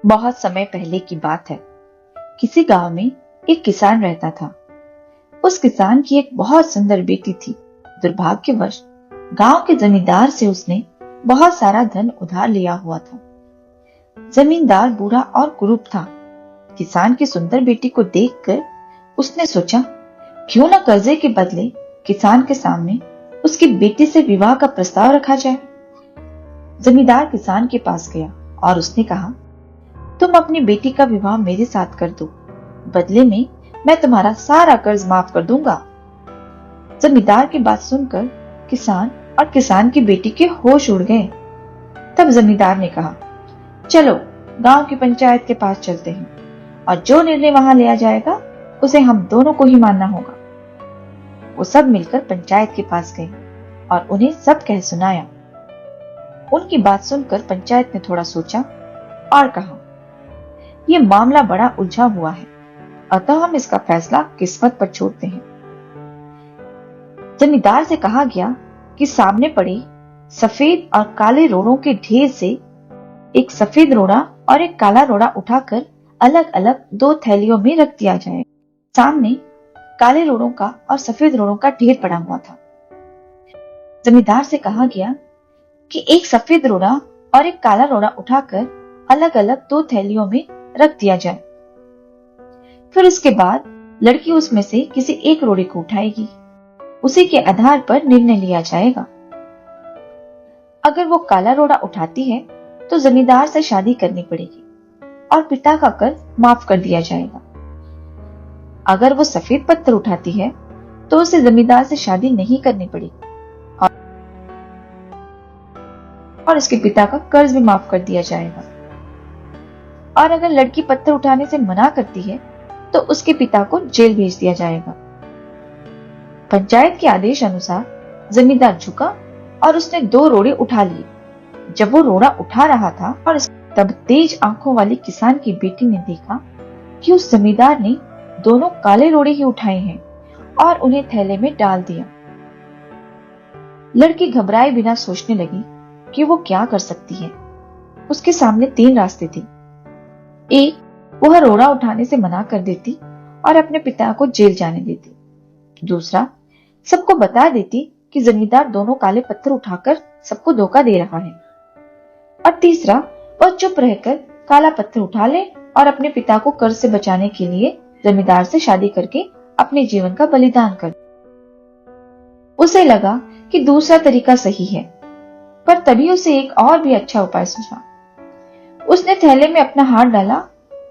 बहुत समय पहले की बात है। किसी गांव में एक किसान रहता था। उस किसान की एक बहुत सुंदर बेटी थी। दुर्भाग्यवश गांव के जमींदार से उसने बहुत सारा धन उधार लिया हुआ था। जमींदार बूढ़ा और कुरूप था। किसान की सुंदर बेटी को देखकर उसने सोचा, क्यों न कर्जे के बदले किसान के सामने उसकी बेटी से विवाह का प्रस्ताव रखा जाए। जमींदार किसान के पास गया और उसने कहा, तुम अपनी बेटी का विवाह मेरे साथ कर दो, बदले में मैं तुम्हारा सारा कर्ज माफ कर दूंगा। जमींदार की बात सुनकर किसान और किसान की बेटी के होश उड़ गए। तब जमींदार ने कहा, चलो गांव की पंचायत के पास चलते हैं और जो निर्णय वहां लिया जाएगा उसे हम दोनों को ही मानना होगा। वो सब मिलकर पंचायत के पास गए और उन्हें सब कह सुनाया। उनकी बात सुनकर पंचायत ने थोड़ा सोचा और कहा, यह मामला बड़ा उलझा हुआ है, अतः हम इसका फैसला किस्मत पर छोड़ते हैं। जमींदार से कहा गया कि सामने पड़े सफेद और काले रोड़ों के ढेर से एक सफेद रोड़ा और एक काला रोड़ा उठाकर अलग अलग दो थैलियों में रख दिया जाए। सामने काले रोड़ों का और सफेद रोड़ों का ढेर पड़ा हुआ था। जमींदार से कहा गया कि एक सफेद रोड़ा और एक काला रोड़ा उठाकर अलग अलग दो थैलियों में रख दिया जाए। फिर उसके बाद लड़की उसमें से किसी एक रोड़े को उठाएगी। उसी के आधार पर निर्णय लिया जाएगा। अगर वो काला रोड़ा उठाती है तो जमींदार से शादी करनी पड़ेगी और पिता का कर्ज माफ कर दिया जाएगा। अगर वो सफेद पत्थर उठाती है तो उसे जमींदार से शादी नहीं करनी पड़ेगी और उसके पिता का कर्ज भी माफ कर दिया जाएगा। और अगर लड़की पत्थर उठाने से मना करती है तो उसके पिता को जेल भेज दिया जाएगा। पंचायत के आदेश अनुसार जमींदार झुका और उसने दो रोड़े उठा लिए। जब वो रोड़ा उठा रहा था और तब तेज आंखों वाली किसान की बेटी ने देखा कि उस जमींदार ने दोनों काले रोड़े ही उठाए हैं और उन्हें थैले में डाल दिया। लड़की घबराए बिना सोचने लगी कि वो क्या कर सकती है। उसके सामने तीन रास्ते थे। एक, वह रोड़ा उठाने से मना कर देती और अपने पिता को जेल जाने देती। दूसरा, सबको बता देती कि जमींदार दोनों काले पत्थर उठाकर सबको धोखा दे रहा है। और तीसरा, वह चुप रहकर काला पत्थर उठा ले और अपने पिता को कर्ज से बचाने के लिए जमींदार से शादी करके अपने जीवन का बलिदान कर। उसे लगा कि दूसरा तरीका सही है, पर तभी उसे एक और भी अच्छा उपाय सूझा। उसने थैले में अपना हाथ डाला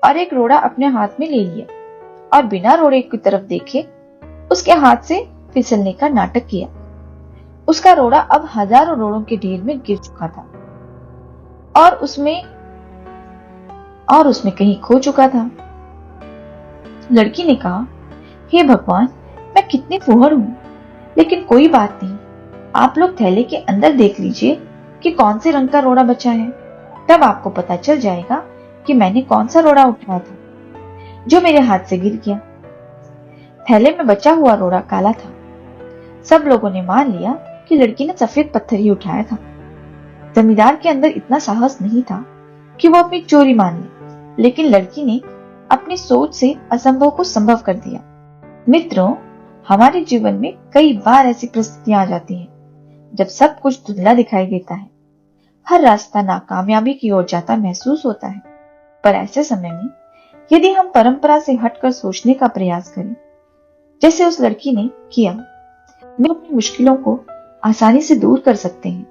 और एक रोड़ा अपने हाथ में ले लिया और बिना रोड़े की तरफ देखे उसके हाथ से फिसलने का नाटक किया। उसका रोड़ा अब हजारों रोड़ों के ढेर में गिर चुका था और उसमें कहीं खो चुका था। लड़की ने कहा, हे भगवान, मैं कितनी फुहड़ हूं, लेकिन कोई बात नहीं, आप लोग थैले के अंदर देख लीजिए कि कौन से रंग का रोड़ा बचा है। तब आपको पता चल जाएगा कि मैंने कौन सा रोड़ा उठाया था जो मेरे हाथ से गिर गया। थैले में बचा हुआ रोड़ा काला था। सब लोगों ने मान लिया कि लड़की ने सफेद पत्थर ही उठाया था। जमींदार के अंदर इतना साहस नहीं था कि वो अपनी चोरी मान ले, लेकिन लड़की ने अपनी सोच से असंभव को संभव कर दिया। मित्रों, हमारे जीवन में कई बार ऐसी परिस्थितियां आ जाती हैं जब सब कुछ धुंधला दिखाई देता है। हर रास्ता नाकामयाबी की ओर जाता महसूस होता है। पर ऐसे समय में यदि हम परंपरा से हटकर सोचने का प्रयास करें, जैसे उस लड़की ने किया, हम अपनी मुश्किलों को आसानी से दूर कर सकते हैं।